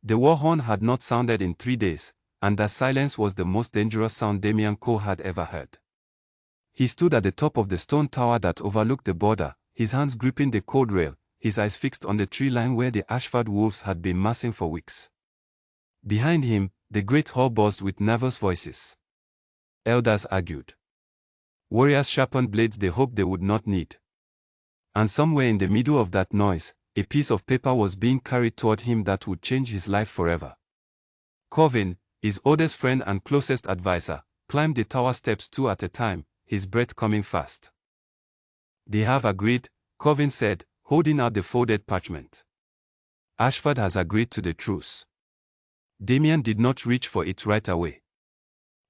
The war horn had not sounded in 3 days, and that silence was the most dangerous sound Damian Cole had ever heard. He stood at the top of the stone tower that overlooked the border, his hands gripping the cold rail, his eyes fixed on the tree line where the Ashford wolves had been massing for weeks. Behind him, the great hall buzzed with nervous voices. Elders argued. Warriors sharpened blades they hoped they would not need. And somewhere in the middle of that noise, a piece of paper was being carried toward him that would change his life forever. Coven, his oldest friend and closest advisor, climbed the tower steps 2 at a time, his breath coming fast. They have agreed, Coven said, holding out the folded parchment. Ashford has agreed to the truce. Damian did not reach for it right away.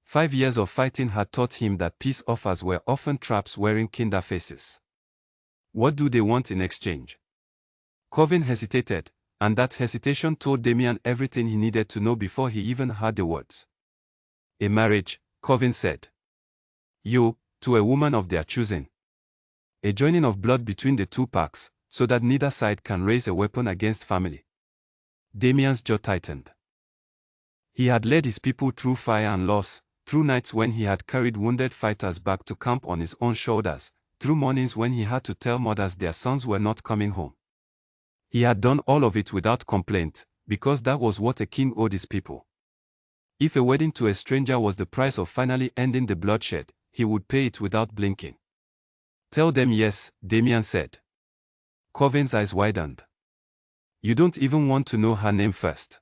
5 years of fighting had taught him that peace offers were often traps wearing kinder faces. What do they want in exchange? Coven hesitated, and that hesitation told Damian everything he needed to know before he even heard the words. A marriage, Coven said. You, to a woman of their choosing. A joining of blood between the two packs, so that neither side can raise a weapon against family. Damian's jaw tightened. He had led his people through fire and loss, through nights when he had carried wounded fighters back to camp on his own shoulders, through mornings when he had to tell mothers their sons were not coming home. He had done all of it without complaint, because that was what a king owed his people. If a wedding to a stranger was the price of finally ending the bloodshed, he would pay it without blinking. Tell them yes, Damian said. Coven's eyes widened. You don't even want to know her name first.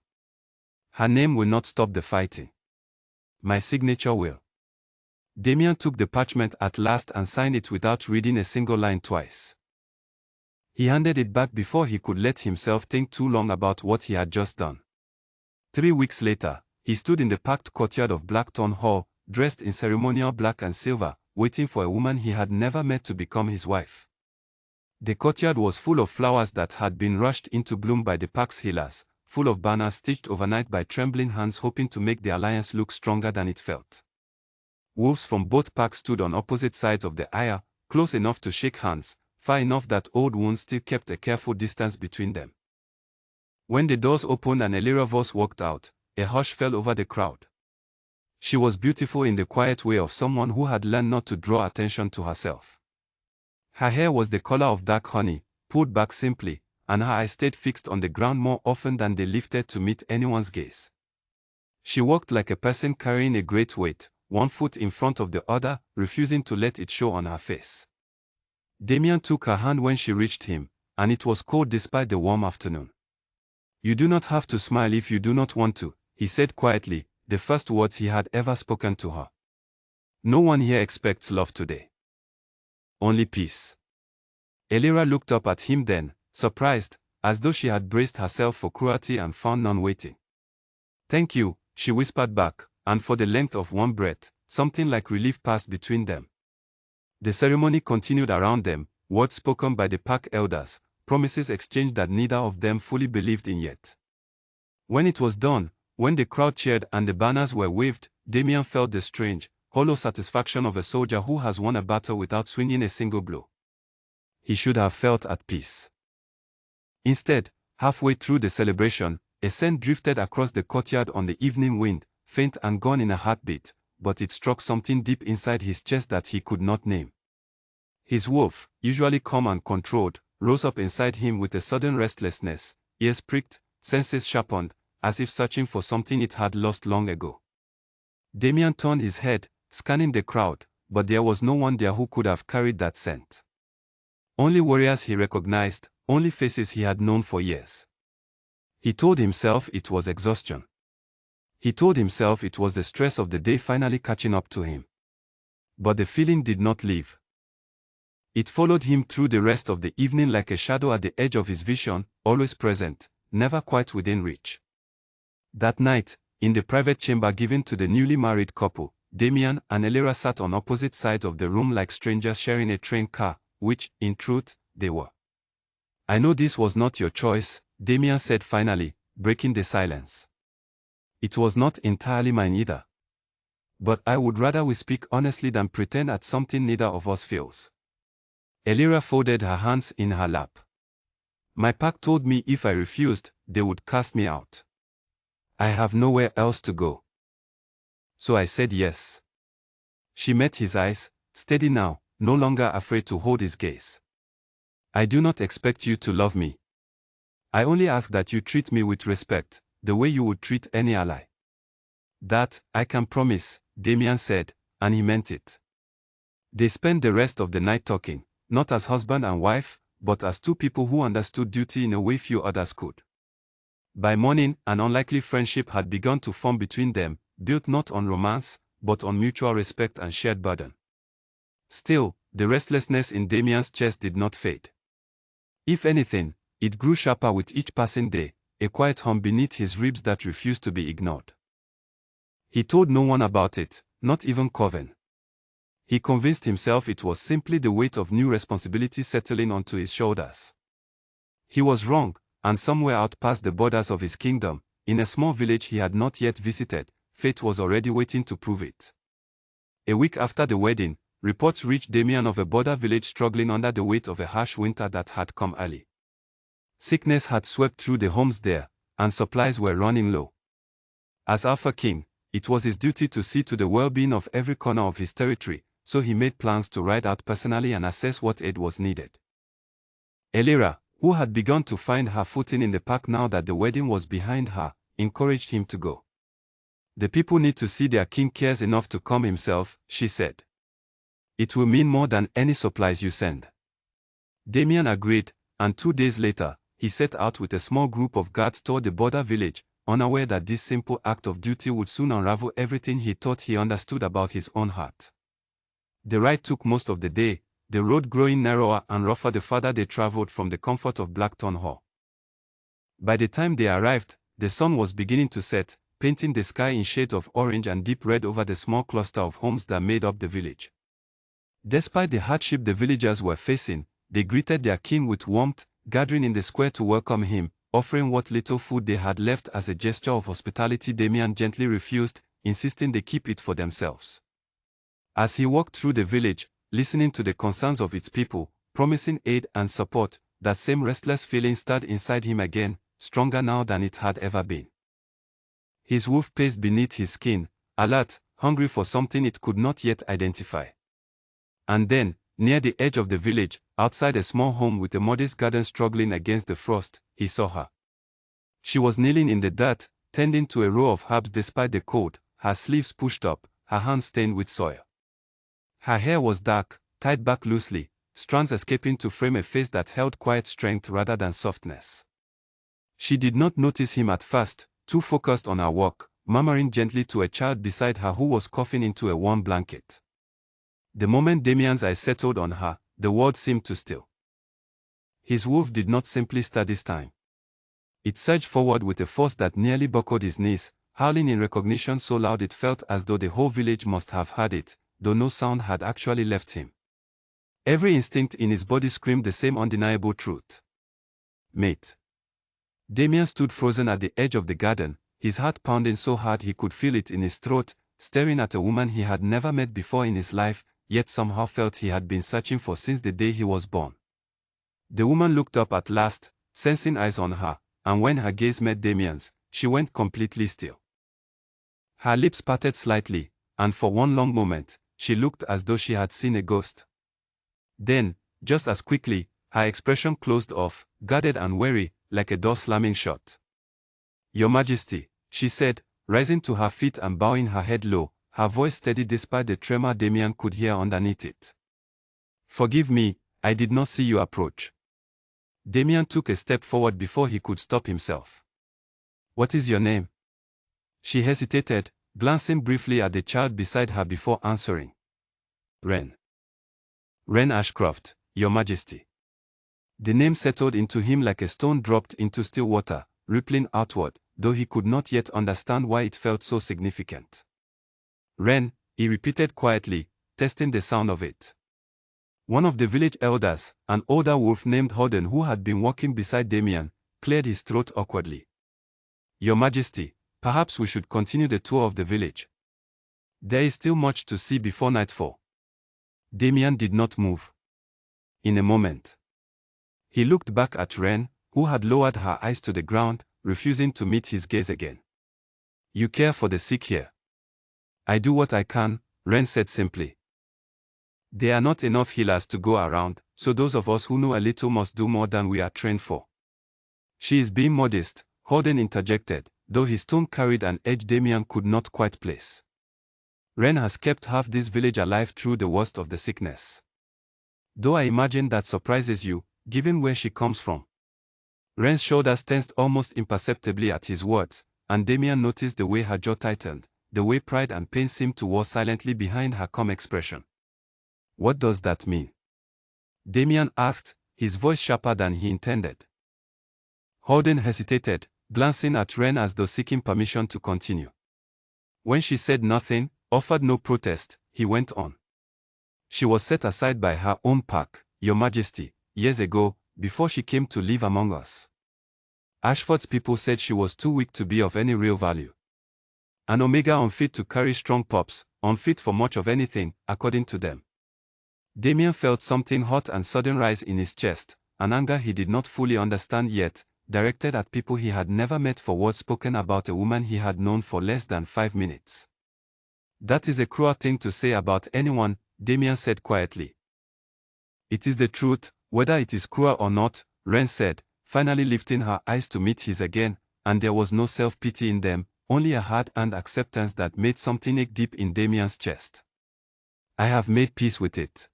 Her name will not stop the fighting. My signature will. Damian took the parchment at last and signed it without reading a single line twice. He handed it back before he could let himself think too long about what he had just done. 3 weeks later, he stood in the packed courtyard of Blackthorn Hall, dressed in ceremonial black and silver, waiting for a woman he had never met to become his wife. The courtyard was full of flowers that had been rushed into bloom by the pack's healers, full of banners stitched overnight by trembling hands hoping to make the alliance look stronger than it felt. Wolves from both packs stood on opposite sides of the aisle, close enough to shake hands, far enough that old wounds still kept a careful distance between them. When the doors opened and Elira Voss walked out, a hush fell over the crowd. She was beautiful in the quiet way of someone who had learned not to draw attention to herself. Her hair was the color of dark honey, pulled back simply, and her eyes stayed fixed on the ground more often than they lifted to meet anyone's gaze. She walked like a person carrying a great weight, one foot in front of the other, refusing to let it show on her face. Damian took her hand when she reached him, and it was cold despite the warm afternoon. You do not have to smile if you do not want to, he said quietly, the first words he had ever spoken to her. No one here expects love today. Only peace. Elira looked up at him then, surprised, as though she had braced herself for cruelty and found none waiting. Thank you, she whispered back, and for the length of one breath, something like relief passed between them. The ceremony continued around them, words spoken by the pack elders, promises exchanged that neither of them fully believed in yet. When it was done, when the crowd cheered and the banners were waved, Damian felt the strange, hollow satisfaction of a soldier who has won a battle without swinging a single blow. He should have felt at peace. Instead, halfway through the celebration, a scent drifted across the courtyard on the evening wind, faint and gone in a heartbeat, but it struck something deep inside his chest that he could not name. His wolf, usually calm and controlled, rose up inside him with a sudden restlessness, ears pricked, senses sharpened, as if searching for something it had lost long ago. Damian turned his head, scanning the crowd, but there was no one there who could have carried that scent. Only warriors he recognized, only faces he had known for years. He told himself it was exhaustion. He told himself it was the stress of the day finally catching up to him. But the feeling did not leave. It followed him through the rest of the evening like a shadow at the edge of his vision, always present, never quite within reach. That night, in the private chamber given to the newly married couple, Damian and Elira sat on opposite sides of the room like strangers sharing a train car, which, in truth, they were. I know this was not your choice, Damian said finally, breaking the silence. It was not entirely mine either. But I would rather we speak honestly than pretend at something neither of us feels. Elira folded her hands in her lap. My pack told me if I refused, they would cast me out. I have nowhere else to go. So I said yes. She met his eyes, steady now, no longer afraid to hold his gaze. I do not expect you to love me. I only ask that you treat me with respect, the way you would treat any ally. That, I can promise, Damian said, and he meant it. They spent the rest of the night talking, not as husband and wife, but as two people who understood duty in a way few others could. By morning, an unlikely friendship had begun to form between them, built not on romance, but on mutual respect and shared burden. Still, the restlessness in Damian's chest did not fade. If anything, it grew sharper with each passing day, a quiet hum beneath his ribs that refused to be ignored. He told no one about it, not even Coven. He convinced himself it was simply the weight of new responsibility settling onto his shoulders. He was wrong, and somewhere out past the borders of his kingdom, in a small village he had not yet visited, fate was already waiting to prove it. A week after the wedding, reports reached Damian of a border village struggling under the weight of a harsh winter that had come early. Sickness had swept through the homes there, and supplies were running low. As Alpha King, it was his duty to see to the well-being of every corner of his territory, so he made plans to ride out personally and assess what aid was needed. Elira, who had begun to find her footing in the pack now that the wedding was behind her, encouraged him to go. The people need to see their king cares enough to come himself, she said. It will mean more than any supplies you send. Damian agreed, and 2 days later, he set out with a small group of guards toward the border village, unaware that this simple act of duty would soon unravel everything he thought he understood about his own heart. The ride took most of the day, the road growing narrower and rougher the farther they traveled from the comfort of Blackthorn Hall. By the time they arrived, the sun was beginning to set, painting the sky in shades of orange and deep red over the small cluster of homes that made up the village. Despite the hardship the villagers were facing, they greeted their king with warmth, gathering in the square to welcome him, offering what little food they had left as a gesture of hospitality. Damian gently refused, insisting they keep it for themselves. As he walked through the village, listening to the concerns of its people, promising aid and support, that same restless feeling stirred inside him again, stronger now than it had ever been. His wolf paced beneath his skin, alert, hungry for something it could not yet identify. And then, near the edge of the village, outside a small home with a modest garden struggling against the frost, he saw her. She was kneeling in the dirt, tending to a row of herbs despite the cold, her sleeves pushed up, her hands stained with soil. Her hair was dark, tied back loosely, strands escaping to frame a face that held quiet strength rather than softness. She did not notice him at first, too focused on her work, murmuring gently to a child beside her who was coughing into a warm blanket. The moment Damian's eyes settled on her, the world seemed to still. His wolf did not simply stir this time. It surged forward with a force that nearly buckled his knees, howling in recognition so loud it felt as though the whole village must have heard it, though no sound had actually left him. Every instinct in his body screamed the same undeniable truth. Mate. Damian stood frozen at the edge of the garden, his heart pounding so hard he could feel it in his throat, staring at a woman he had never met before in his life, yet somehow felt he had been searching for since the day he was born. The woman looked up at last, sensing eyes on her, and when her gaze met Damian's, she went completely still. Her lips parted slightly, and for one long moment, she looked as though she had seen a ghost. Then, just as quickly, her expression closed off, guarded and wary, like a door slamming shut. "Your Majesty," she said, rising to her feet and bowing her head low, her voice steady despite the tremor Damian could hear underneath it. "Forgive me, I did not see you approach." Damian took a step forward before he could stop himself. "What is your name?" She hesitated, glancing briefly at the child beside her before answering. "Wren." "Wren Ashcroft, Your Majesty." The name settled into him like a stone dropped into still water, rippling outward, though he could not yet understand why it felt so significant. "Wren," he repeated quietly, testing the sound of it. One of the village elders, an older wolf named Holden who had been walking beside Damian, cleared his throat awkwardly. "Your Majesty, perhaps we should continue the tour of the village. There is still much to see before nightfall." Damian did not move. In a moment, he looked back at Wren, who had lowered her eyes to the ground, refusing to meet his gaze again. You care for the sick here. I do what I can, Wren said simply. There are not enough healers to go around, so those of us who know a little must do more than we are trained for. She is being modest, Holden interjected, though his tone carried an edge Damian could not quite place. Wren has kept half this village alive through the worst of the sickness. Though I imagine that surprises you, given where she comes from. Wren's shoulders tensed almost imperceptibly at his words, and Damian noticed the way her jaw tightened, the way pride and pain seemed to war silently behind her calm expression. What does that mean? Damian asked, his voice sharper than he intended. Holden hesitated, glancing at Wren as though seeking permission to continue. When she said nothing, offered no protest, he went on. She was set aside by her own pack, Your Majesty, years ago, before she came to live among us. Ashford's people said she was too weak to be of any real value. An omega unfit to carry strong pups, unfit for much of anything, according to them. Damian felt something hot and sudden rise in his chest, an anger he did not fully understand yet, directed at people he had never met for words spoken about a woman he had known for less than 5 minutes. That is a cruel thing to say about anyone, Damian said quietly. It is the truth, whether it is cruel or not, Wren said, finally lifting her eyes to meet his again, and there was no self-pity in them, only a hard-earned acceptance that made something ache deep in Damian's chest. I have made peace with it.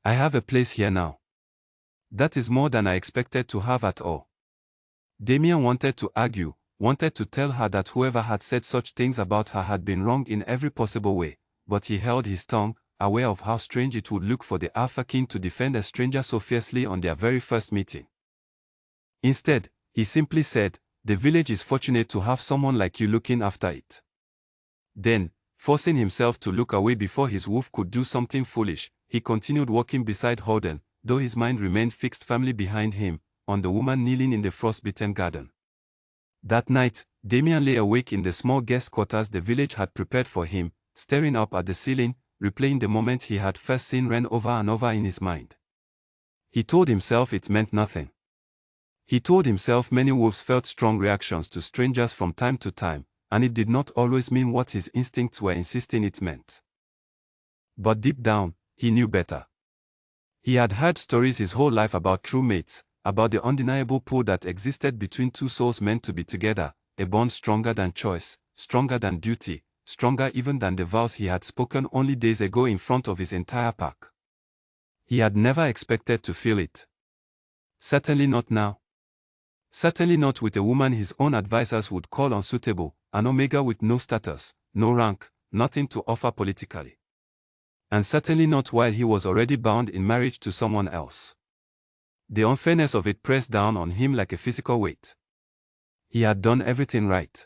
I have a place here now. That is more than I expected to have at all. Damian wanted to argue, wanted to tell her that whoever had said such things about her had been wrong in every possible way, but he held his tongue, aware of how strange it would look for the Alpha King to defend a stranger so fiercely on their very first meeting. Instead, he simply said, "The village is fortunate to have someone like you looking after it." Then, forcing himself to look away before his wolf could do something foolish, he continued walking beside Holden, though his mind remained fixed firmly behind him, on the woman kneeling in the frost-bitten garden. That night, Damian lay awake in the small guest quarters the village had prepared for him, staring up at the ceiling, replaying the moment he had first seen Wren over and over in his mind. He told himself it meant nothing. He told himself many wolves felt strong reactions to strangers from time to time, and it did not always mean what his instincts were insisting it meant. But deep down, he knew better. He had heard stories his whole life about true mates, about the undeniable pull that existed between two souls meant to be together, a bond stronger than choice, stronger than duty, stronger even than the vows he had spoken only days ago in front of his entire pack. He had never expected to feel it. Certainly not now. Certainly not with a woman his own advisors would call unsuitable, an omega with no status, no rank, nothing to offer politically. And certainly not while he was already bound in marriage to someone else. The unfairness of it pressed down on him like a physical weight. He had done everything right.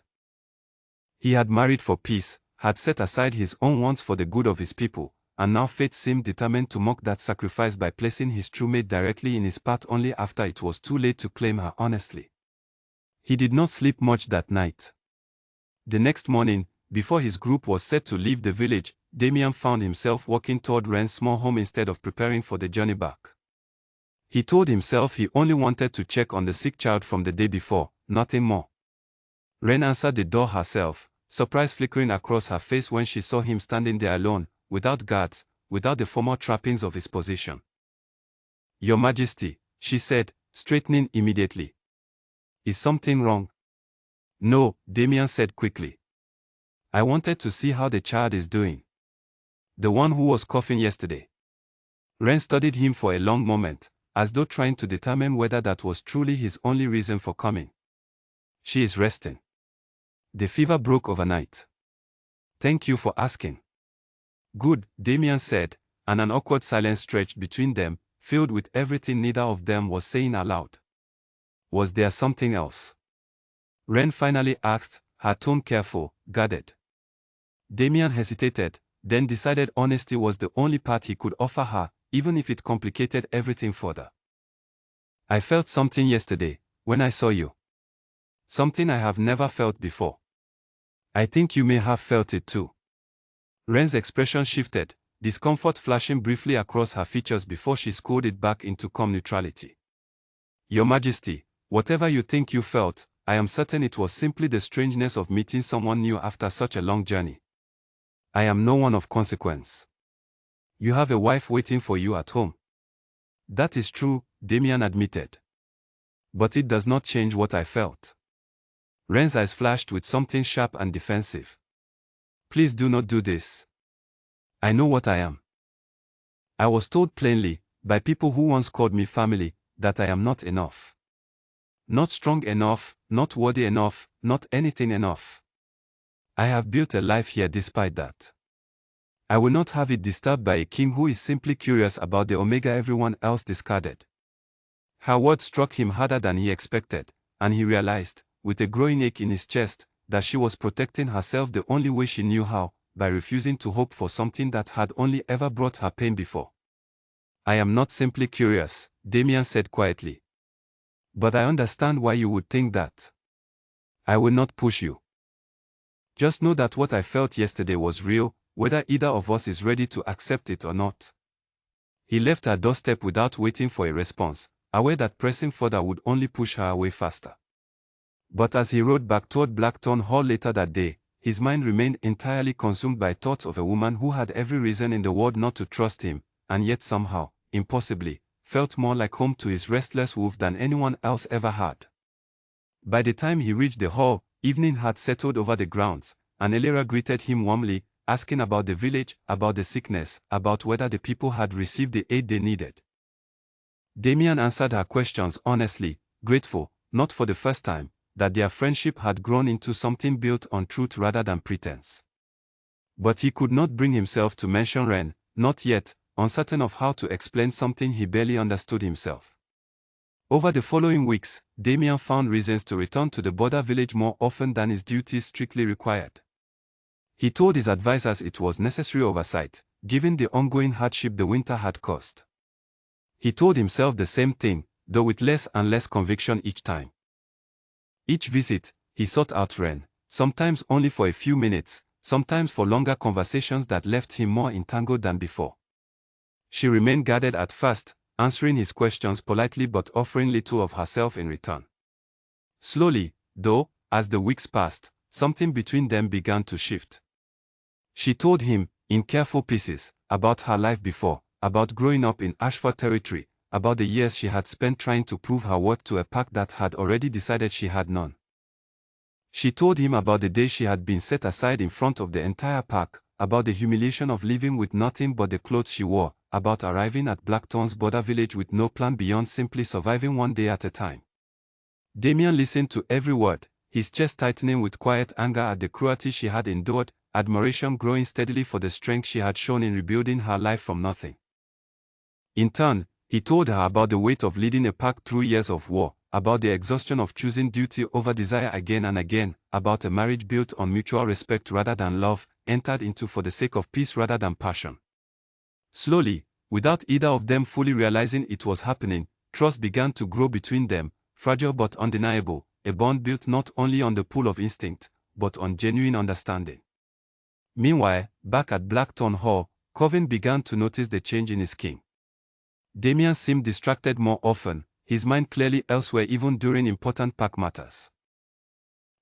He had married for peace, had set aside his own wants for the good of his people, and now fate seemed determined to mock that sacrifice by placing his true mate directly in his path only after it was too late to claim her honestly. He did not sleep much that night. The next morning, before his group was set to leave the village, Damian found himself walking toward Wren's small home instead of preparing for the journey back. He told himself he only wanted to check on the sick child from the day before, nothing more. Wren answered the door herself, surprise flickering across her face when she saw him standing there alone, without guards, without the formal trappings of his position. "Your Majesty," she said, straightening immediately. "Is something wrong?" "No," Damian said quickly. "I wanted to see how the child is doing. The one who was coughing yesterday." Wren studied him for a long moment, as though trying to determine whether that was truly his only reason for coming. "She is resting. The fever broke overnight." "Thank you for asking." "Good," Damian said, and an awkward silence stretched between them, filled with everything neither of them was saying aloud. "Was there something else?" Wren finally asked, her tone careful, guarded. Damian hesitated, then decided honesty was the only part he could offer her, even if it complicated everything further. "I felt something yesterday, when I saw you. Something I have never felt before. I think you may have felt it too." Wren's expression shifted, discomfort flashing briefly across her features before she schooled it back into calm neutrality. "Your Majesty, whatever you think you felt, I am certain it was simply the strangeness of meeting someone new after such a long journey. I am no one of consequence. You have a wife waiting for you at home. That is true, Damian admitted. But it does not change what I felt. Wren's eyes flashed with something sharp and defensive. Please do not do this. I know what I am. I was told plainly, by people who once called me family, that I am not enough. Not strong enough, not worthy enough, not anything enough. I have built a life here despite that. I will not have it disturbed by a king who is simply curious about the omega everyone else discarded. Her words struck him harder than he expected, and he realized, with a growing ache in his chest, that she was protecting herself the only way she knew how, by refusing to hope for something that had only ever brought her pain before. I am not simply curious, Damian said quietly. But I understand why you would think that. I will not push you. Just know that what I felt yesterday was real, whether either of us is ready to accept it or not. He left her doorstep without waiting for a response, aware that pressing further would only push her away faster. But as he rode back toward Blackthorn Hall later that day, his mind remained entirely consumed by thoughts of a woman who had every reason in the world not to trust him, and yet somehow, impossibly, felt more like home to his restless wolf than anyone else ever had. By the time he reached the hall, evening had settled over the grounds, and Elira greeted him warmly, asking about the village, about the sickness, about whether the people had received the aid they needed. Damian answered her questions honestly, grateful, not for the first time, that their friendship had grown into something built on truth rather than pretense. But he could not bring himself to mention Wren, not yet, uncertain of how to explain something he barely understood himself. Over the following weeks, Damian found reasons to return to the border village more often than his duties strictly required. He told his advisors it was necessary oversight, given the ongoing hardship the winter had caused. He told himself the same thing, though with less and less conviction each time. Each visit, he sought out Wren, sometimes only for a few minutes, sometimes for longer conversations that left him more entangled than before. She remained guarded at first, answering his questions politely but offering little of herself in return. Slowly, though, as the weeks passed, something between them began to shift. She told him, in careful pieces, about her life before, about growing up in Ashford territory, about the years she had spent trying to prove her worth to a pack that had already decided she had none. She told him about the day she had been set aside in front of the entire pack, about the humiliation of living with nothing but the clothes she wore, about arriving at Blackthorn's border village with no plan beyond simply surviving one day at a time. Damian listened to every word, his chest tightening with quiet anger at the cruelty she had endured, admiration growing steadily for the strength she had shown in rebuilding her life from nothing. In turn, he told her about the weight of leading a pack through years of war, about the exhaustion of choosing duty over desire again and again, about a marriage built on mutual respect rather than love, entered into for the sake of peace rather than passion. Slowly, without either of them fully realizing it was happening, trust began to grow between them, fragile but undeniable, a bond built not only on the pull of instinct, but on genuine understanding. Meanwhile, back at Blackthorn Hall, Coven began to notice the change in his king. Damian seemed distracted more often, his mind clearly elsewhere even during important pack matters.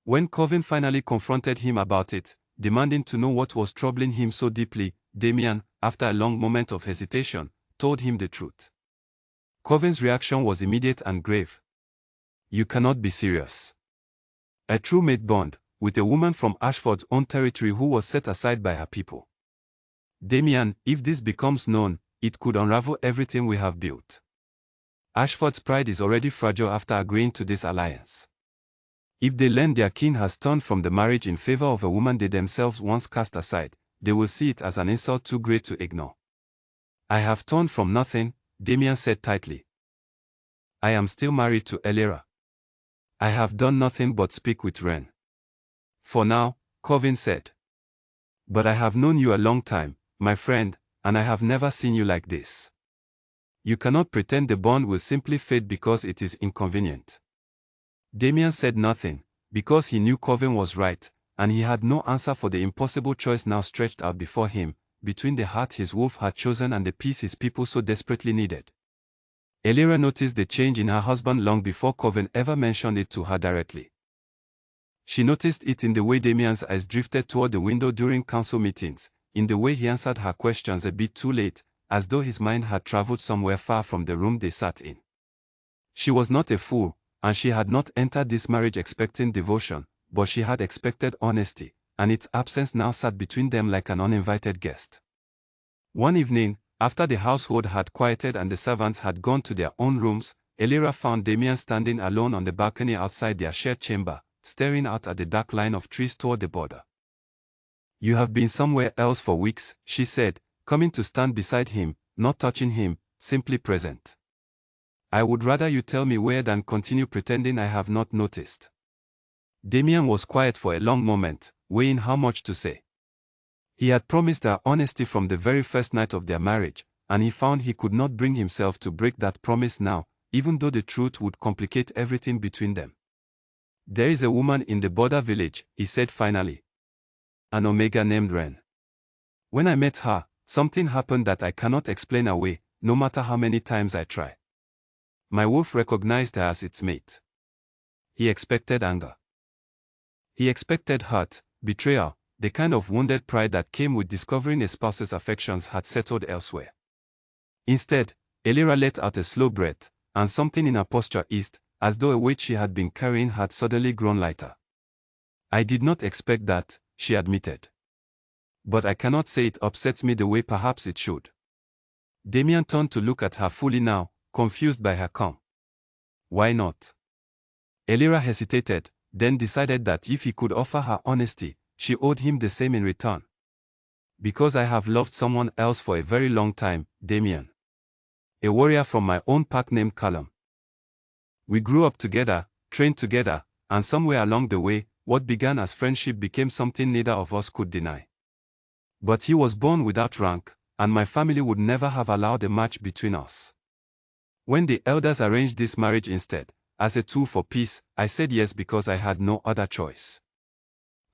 When Coven finally confronted him about it, demanding to know what was troubling him so deeply, Damian, after a long moment of hesitation, told him the truth. Coven's reaction was immediate and grave. You cannot be serious. A true mate bond, with a woman from Ashford's own territory who was set aside by her people. Damian, if this becomes known, it could unravel everything we have built. Ashford's pride is already fragile after agreeing to this alliance. If they learn their king has turned from the marriage in favor of a woman they themselves once cast aside, they will see it as an insult too great to ignore. I have turned from nothing, Damian said tightly. I am still married to Elira. I have done nothing but speak with Wren. For now, Coven said. But I have known you a long time, my friend, and I have never seen you like this. You cannot pretend the bond will simply fade because it is inconvenient. Damian said nothing, because he knew Coven was right, and he had no answer for the impossible choice now stretched out before him, between the heart his wolf had chosen and the peace his people so desperately needed. Elira noticed the change in her husband long before Coven ever mentioned it to her directly. She noticed it in the way Damian's eyes drifted toward the window during council meetings, in the way he answered her questions a bit too late, as though his mind had traveled somewhere far from the room they sat in. She was not a fool, and she had not entered this marriage expecting devotion, but she had expected honesty, and its absence now sat between them like an uninvited guest. One evening, after the household had quieted and the servants had gone to their own rooms, Elira found Damian standing alone on the balcony outside their shared chamber, staring out at the dark line of trees toward the border. "You have been somewhere else for weeks," she said, coming to stand beside him, not touching him, simply present. "I would rather you tell me where than continue pretending I have not noticed." Damian was quiet for a long moment, weighing how much to say. He had promised her honesty from the very first night of their marriage, and he found he could not bring himself to break that promise now, even though the truth would complicate everything between them. "There is a woman in the border village," he said finally. "An Omega named Wren. When I met her, something happened that I cannot explain away, no matter how many times I try. My wolf recognized her as its mate." He expected anger. He expected hurt, betrayal, the kind of wounded pride that came with discovering a spouse's affections had settled elsewhere. Instead, Elira let out a slow breath, and something in her posture eased, as though a weight she had been carrying had suddenly grown lighter. "I did not expect that," she admitted. "But I cannot say it upsets me the way perhaps it should." Damian turned to look at her fully now, confused by her calm. "Why not?" Elira hesitated, then decided that if he could offer her honesty, she owed him the same in return. "Because I have loved someone else for a very long time, Damian. A warrior from my own pack named Callum. We grew up together, trained together, and somewhere along the way, what began as friendship became something neither of us could deny. But he was born without rank, and my family would never have allowed a match between us. When the elders arranged this marriage instead, as a tool for peace, I said yes because I had no other choice.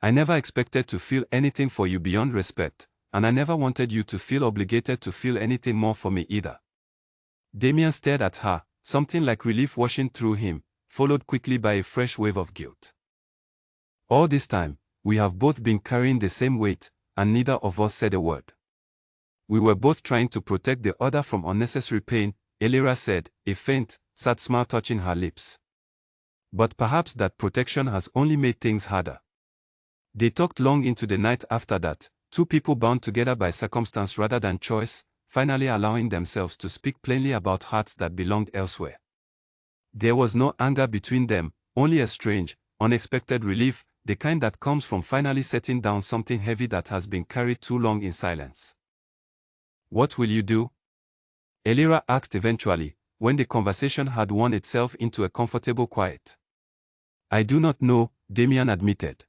I never expected to feel anything for you beyond respect, and I never wanted you to feel obligated to feel anything more for me either." Damian stared at her, something like relief washing through him, followed quickly by a fresh wave of guilt. "All this time, we have both been carrying the same weight, and neither of us said a word. We were both trying to protect the other from unnecessary pain," Elira said, a faint, sad smile touching her lips. "But perhaps that protection has only made things harder." They talked long into the night after that, two people bound together by circumstance rather than choice, finally allowing themselves to speak plainly about hearts that belonged elsewhere. There was no anger between them, only a strange, unexpected relief, the kind that comes from finally setting down something heavy that has been carried too long in silence. "What will you do?" Elira asked eventually, when the conversation had worn itself into a comfortable quiet. "I do not know," Damian admitted.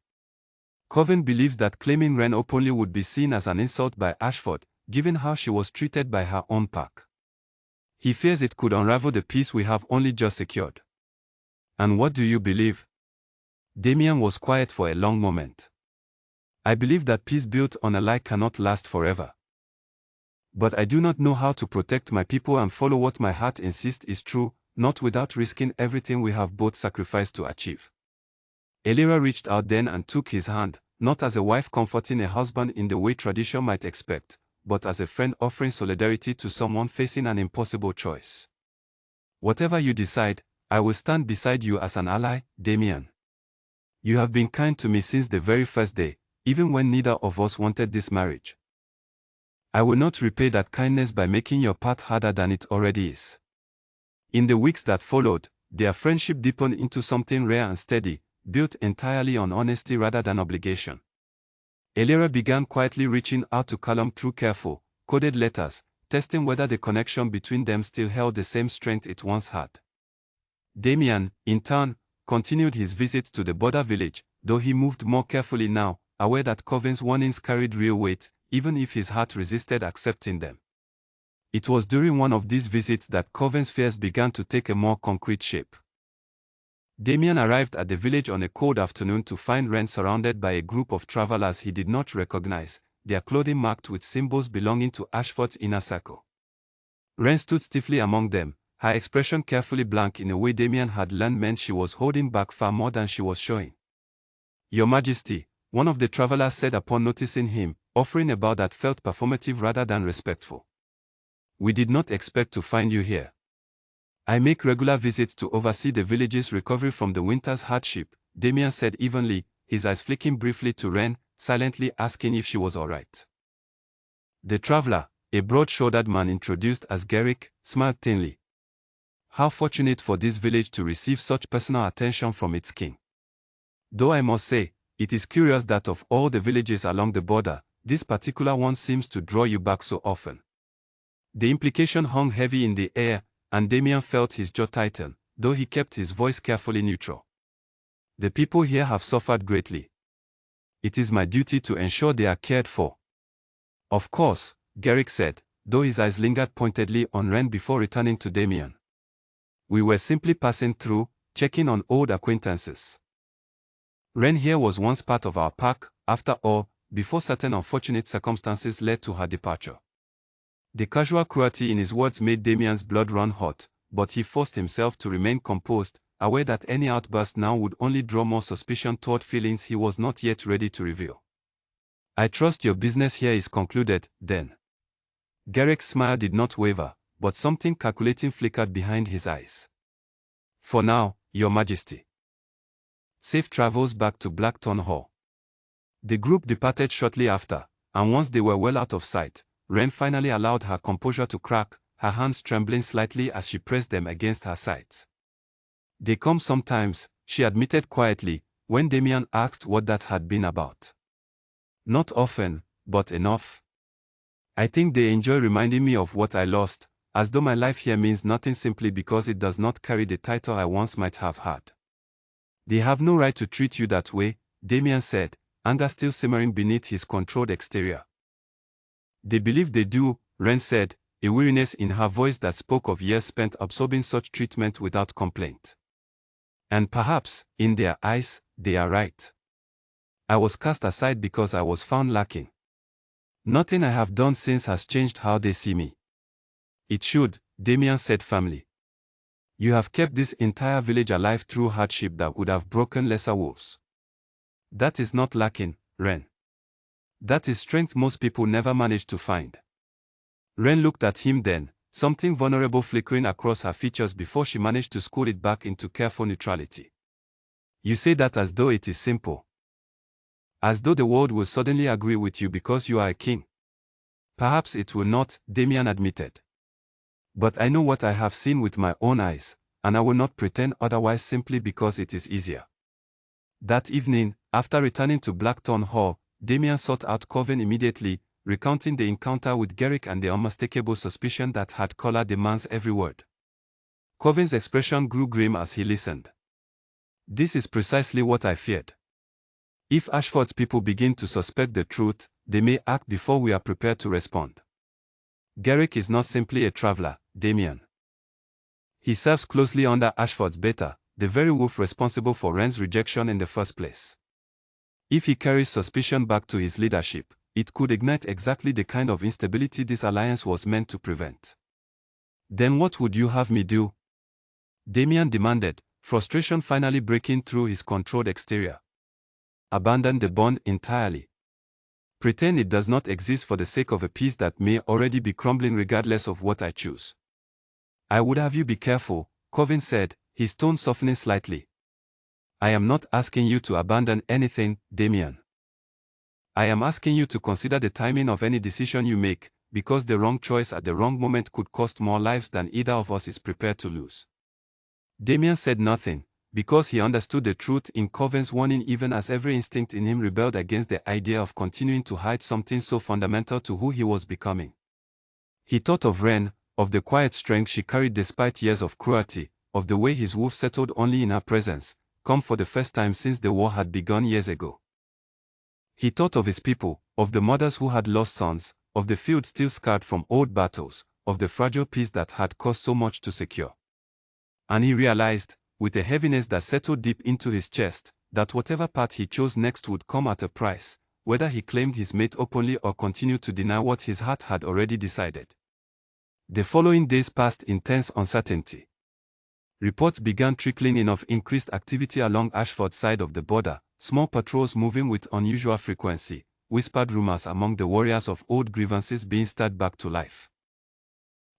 Coven believes that claiming Wren openly would be seen as an insult by Ashford, given how she was treated by her own pack. He fears it could unravel the peace we have only just secured. "And what do you believe?" Damian was quiet for a long moment. "I believe that peace built on a lie cannot last forever. But I do not know how to protect my people and follow what my heart insists is true, not without risking everything we have both sacrificed to achieve." Elira reached out then and took his hand, not as a wife comforting a husband in the way tradition might expect, but as a friend offering solidarity to someone facing an impossible choice. "Whatever you decide, I will stand beside you as an ally, Damian. You have been kind to me since the very first day, even when neither of us wanted this marriage. I will not repay that kindness by making your path harder than it already is." In the weeks that followed, their friendship deepened into something rare and steady, built entirely on honesty rather than obligation. Elira began quietly reaching out to Callum through careful, coded letters, testing whether the connection between them still held the same strength it once had. Damian, in turn, continued his visits to the border village, though he moved more carefully now, aware that Coven's warnings carried real weight, even if his heart resisted accepting them. It was during one of these visits that Coven's fears began to take a more concrete shape. Damian arrived at the village on a cold afternoon to find Wren surrounded by a group of travelers he did not recognize, their clothing marked with symbols belonging to Ashford's inner circle. Wren stood stiffly among them, her expression carefully blank in a way Damian had learned meant she was holding back far more than she was showing. Your Majesty, one of the travelers said upon noticing him, offering a bow that felt performative rather than respectful. We did not expect to find you here. I make regular visits to oversee the village's recovery from the winter's hardship, Damian said evenly, his eyes flicking briefly to Wren, silently asking if she was all right. The traveler, a broad-shouldered man introduced as Garrick, smiled thinly. How fortunate for this village to receive such personal attention from its king. Though I must say, it is curious that of all the villages along the border, this particular one seems to draw you back so often. The implication hung heavy in the air, and Damian felt his jaw tighten, though he kept his voice carefully neutral. The people here have suffered greatly. It is my duty to ensure they are cared for. Of course, Garrick said, though his eyes lingered pointedly on Wren before returning to Damian. We were simply passing through, checking on old acquaintances. Wren here was once part of our pack, after all, before certain unfortunate circumstances led to her departure. The casual cruelty in his words made Damian's blood run hot, but he forced himself to remain composed, aware that any outburst now would only draw more suspicion toward feelings he was not yet ready to reveal. I trust your business here is concluded, then. Garrick's smile did not waver, but something calculating flickered behind his eyes. For now, Your Majesty. Safe travels back to Blackthorn Hall. The group departed shortly after, and once they were well out of sight, Wren finally allowed her composure to crack, her hands trembling slightly as she pressed them against her sides. They come sometimes, she admitted quietly, when Damian asked what that had been about. Not often, but enough. I think they enjoy reminding me of what I lost, as though my life here means nothing simply because it does not carry the title I once might have had. They have no right to treat you that way, Damian said, anger still simmering beneath his controlled exterior. They believe they do, Wren said, a weariness in her voice that spoke of years spent absorbing such treatment without complaint. And perhaps, in their eyes, they are right. I was cast aside because I was found lacking. Nothing I have done since has changed how they see me. It should, Damian said firmly. You have kept this entire village alive through hardship that would have broken lesser wolves. That is not lacking, Wren. That is strength most people never manage to find. Wren looked at him then, something vulnerable flickering across her features before she managed to school it back into careful neutrality. You say that as though it is simple. As though the world will suddenly agree with you because you are a king. Perhaps it will not, Damian admitted. But I know what I have seen with my own eyes, and I will not pretend otherwise simply because it is easier. That evening, after returning to Blackthorn Hall, Damian sought out Coven immediately, recounting the encounter with Garrick and the unmistakable suspicion that had colored the man's every word. Coven's expression grew grim as he listened. This is precisely what I feared. If Ashford's people begin to suspect the truth, they may act before we are prepared to respond. Garrick is not simply a traveler, Damian. He serves closely under Ashford's beta, the very wolf responsible for Wren's rejection in the first place. If he carries suspicion back to his leadership, it could ignite exactly the kind of instability this alliance was meant to prevent. Then what would you have me do? Damian demanded, frustration finally breaking through his controlled exterior. Abandon the bond entirely. Pretend it does not exist for the sake of a peace that may already be crumbling regardless of what I choose. I would have you be careful, Coven said, his tone softening slightly. I am not asking you to abandon anything, Damian. I am asking you to consider the timing of any decision you make, because the wrong choice at the wrong moment could cost more lives than either of us is prepared to lose. Damian said nothing, because he understood the truth in Coven's warning even as every instinct in him rebelled against the idea of continuing to hide something so fundamental to who he was becoming. He thought of Wren, of the quiet strength she carried despite years of cruelty, of the way his wolf settled only in her presence, come for the first time since the war had begun years ago. He thought of his people, of the mothers who had lost sons, of the field still scarred from old battles, of the fragile peace that had cost so much to secure. And he realized, with a heaviness that settled deep into his chest, that whatever path he chose next would come at a price, whether he claimed his mate openly or continued to deny what his heart had already decided. The following days passed in tense uncertainty. Reports began trickling in of increased activity along Ashford's side of the border, small patrols moving with unusual frequency, whispered rumors among the warriors of old grievances being stirred back to life.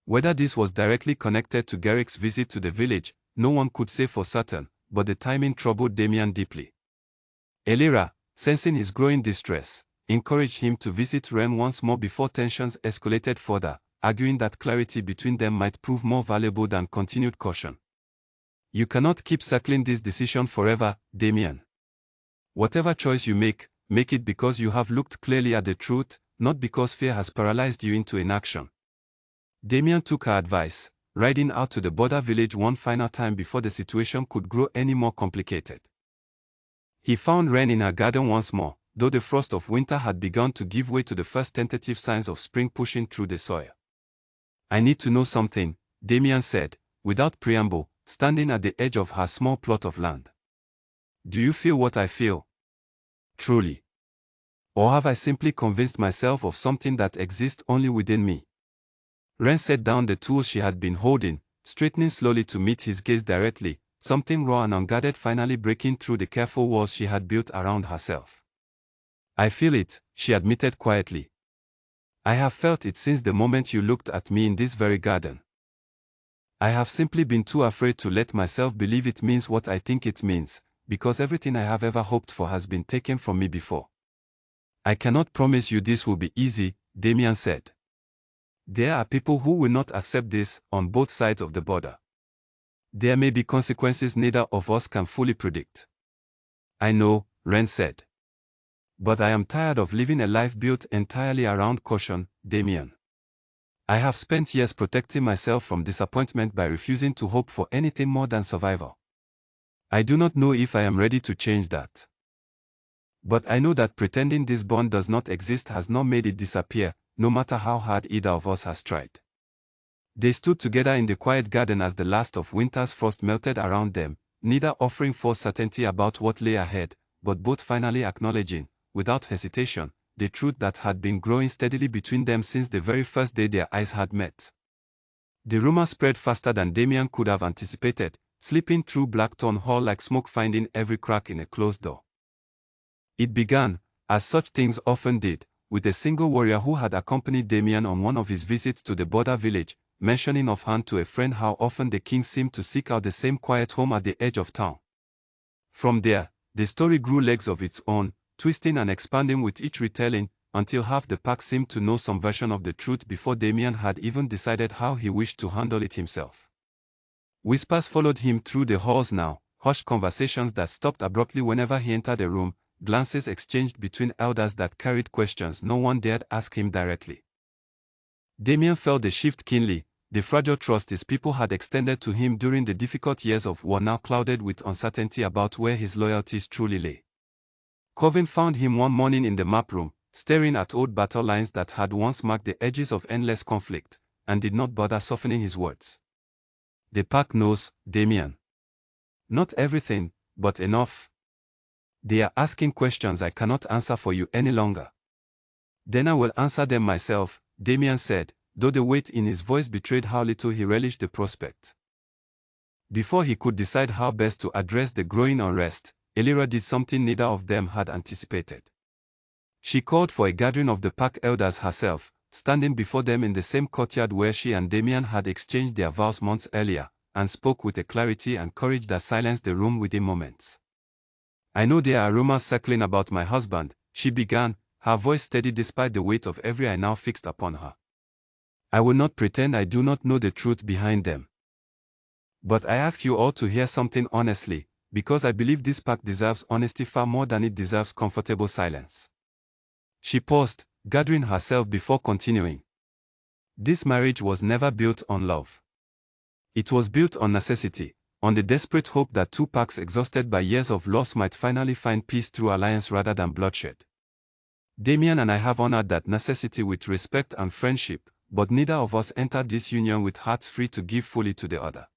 Whether this was directly connected to Garrick's visit to the village, no one could say for certain, but the timing troubled Damian deeply. Elira, sensing his growing distress, encouraged him to visit Wren once more before tensions escalated further, arguing that clarity between them might prove more valuable than continued caution. You cannot keep circling this decision forever, Damian. Whatever choice you make it because you have looked clearly at the truth, not because fear has paralyzed you into inaction. Damian took her advice, riding out to the border village one final time before the situation could grow any more complicated. He found Wren in her garden once more, though the frost of winter had begun to give way to the first tentative signs of spring pushing through the soil. I need to know something, Damian said, without preamble, standing at the edge of her small plot of land. Do you feel what I feel? Truly. Or have I simply convinced myself of something that exists only within me? Wren set down the tools she had been holding, straightening slowly to meet his gaze directly, something raw and unguarded finally breaking through the careful walls she had built around herself. I feel it, she admitted quietly. I have felt it since the moment you looked at me in this very garden. I have simply been too afraid to let myself believe it means what I think it means, because everything I have ever hoped for has been taken from me before. I cannot promise you this will be easy, Damian said. There are people who will not accept this, on both sides of the border. There may be consequences neither of us can fully predict. I know, Wren said. But I am tired of living a life built entirely around caution, Damian. I have spent years protecting myself from disappointment by refusing to hope for anything more than survival. I do not know if I am ready to change that. But I know that pretending this bond does not exist has not made it disappear, no matter how hard either of us has tried. They stood together in the quiet garden as the last of winter's frost melted around them, neither offering false certainty about what lay ahead, but both finally acknowledging, without hesitation, the truth that had been growing steadily between them since the very first day their eyes had met. The rumor spread faster than Damian could have anticipated, slipping through Blackthorn Hall like smoke finding every crack in a closed door. It began, as such things often did, with a single warrior who had accompanied Damian on one of his visits to the border village, mentioning offhand to a friend how often the king seemed to seek out the same quiet home at the edge of town. From there, the story grew legs of its own, twisting and expanding with each retelling, until half the pack seemed to know some version of the truth before Damian had even decided how he wished to handle it himself. Whispers followed him through the halls now, hushed conversations that stopped abruptly whenever he entered a room, glances exchanged between elders that carried questions no one dared ask him directly. Damian felt the shift keenly, the fragile trust his people had extended to him during the difficult years of war now clouded with uncertainty about where his loyalties truly lay. Coven found him one morning in the map room, staring at old battle lines that had once marked the edges of endless conflict, and did not bother softening his words. The pack knows, Damian. Not everything, but enough. They are asking questions I cannot answer for you any longer. Then I will answer them myself, Damian said, though the weight in his voice betrayed how little he relished the prospect. Before he could decide how best to address the growing unrest, Elira did something neither of them had anticipated. She called for a gathering of the pack elders herself, standing before them in the same courtyard where she and Damian had exchanged their vows months earlier, and spoke with a clarity and courage that silenced the room within moments. I know there are rumors circling about my husband, she began, her voice steady despite the weight of every eye now fixed upon her. I will not pretend I do not know the truth behind them. But I ask you all to hear something honestly, because I believe this pack deserves honesty far more than it deserves comfortable silence. She paused, gathering herself before continuing. This marriage was never built on love. It was built on necessity, on the desperate hope that two packs exhausted by years of loss might finally find peace through alliance rather than bloodshed. Damian and I have honored that necessity with respect and friendship, but neither of us entered this union with hearts free to give fully to the other.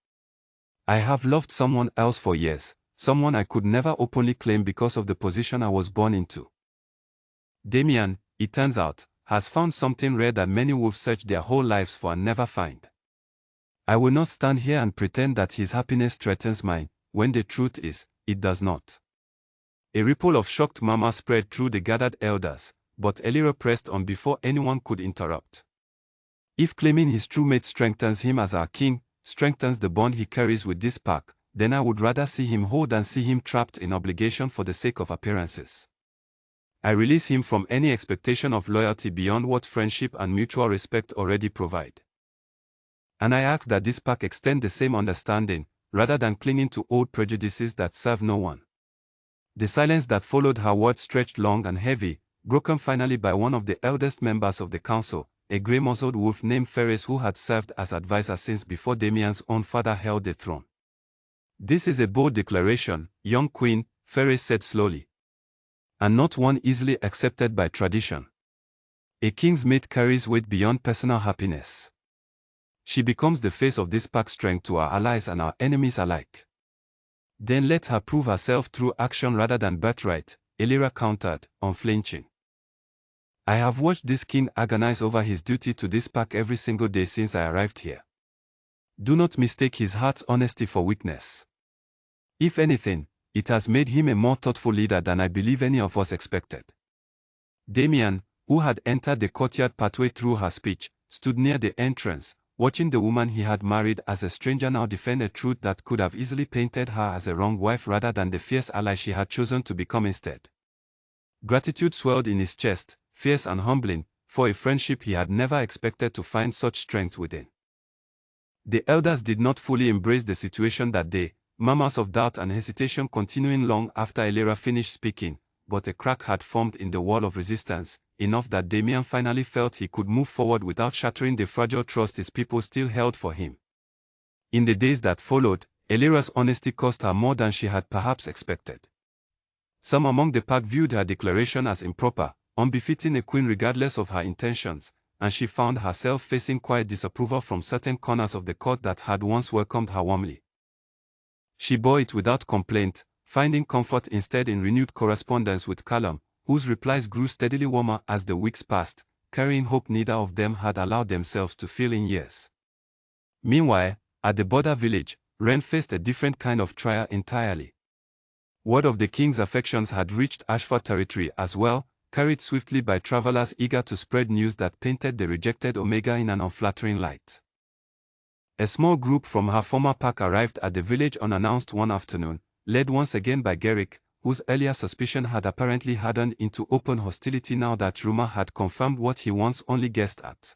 I have loved someone else for years, someone I could never openly claim because of the position I was born into. Damian, it turns out, has found something rare that many wolves search their whole lives for and never find. I will not stand here and pretend that his happiness threatens mine, when the truth is, it does not. A ripple of shocked murmurs spread through the gathered elders, but Elira pressed on before anyone could interrupt. If claiming his true mate strengthens him as our king, strengthens the bond he carries with this pack, then I would rather see him whole than see him trapped in obligation for the sake of appearances. I release him from any expectation of loyalty beyond what friendship and mutual respect already provide. And I ask that this pack extend the same understanding, rather than clinging to old prejudices that serve no one. The silence that followed her words stretched long and heavy, broken finally by one of the eldest members of the council, a grey-muzzled wolf named Ferris who had served as advisor since before Damian's own father held the throne. "This is a bold declaration, young queen," Ferris said slowly. "And not one easily accepted by tradition. A king's mate carries weight beyond personal happiness. She becomes the face of this pack's strength to our allies and our enemies alike. Then let her prove herself through action rather than birthright," Elira countered, unflinching. "I have watched this king agonize over his duty to this pack every single day since I arrived here. Do not mistake his heart's honesty for weakness. If anything, it has made him a more thoughtful leader than I believe any of us expected." Damian, who had entered the courtyard partway through her speech, stood near the entrance, watching the woman he had married as a stranger now defend a truth that could have easily painted her as a wrong wife rather than the fierce ally she had chosen to become instead. Gratitude swelled in his chest, fierce and humbling, for a friendship he had never expected to find such strength within. The elders did not fully embrace the situation that day, murmurs of doubt and hesitation continuing long after Elira finished speaking, but a crack had formed in the wall of resistance, enough that Damian finally felt he could move forward without shattering the fragile trust his people still held for him. In the days that followed, Elira's honesty cost her more than she had perhaps expected. Some among the pack viewed her declaration as improper, unbefitting a queen regardless of her intentions, and she found herself facing quiet disapproval from certain corners of the court that had once welcomed her warmly. She bore it without complaint, finding comfort instead in renewed correspondence with Callum, whose replies grew steadily warmer as the weeks passed, carrying hope neither of them had allowed themselves to feel in years. Meanwhile, at the border village, Wren faced a different kind of trial entirely. Word of the king's affections had reached Ashford territory as well, carried swiftly by travelers eager to spread news that painted the rejected Omega in an unflattering light. A small group from her former pack arrived at the village unannounced one afternoon, led once again by Garrick, whose earlier suspicion had apparently hardened into open hostility now that rumor had confirmed what he once only guessed at.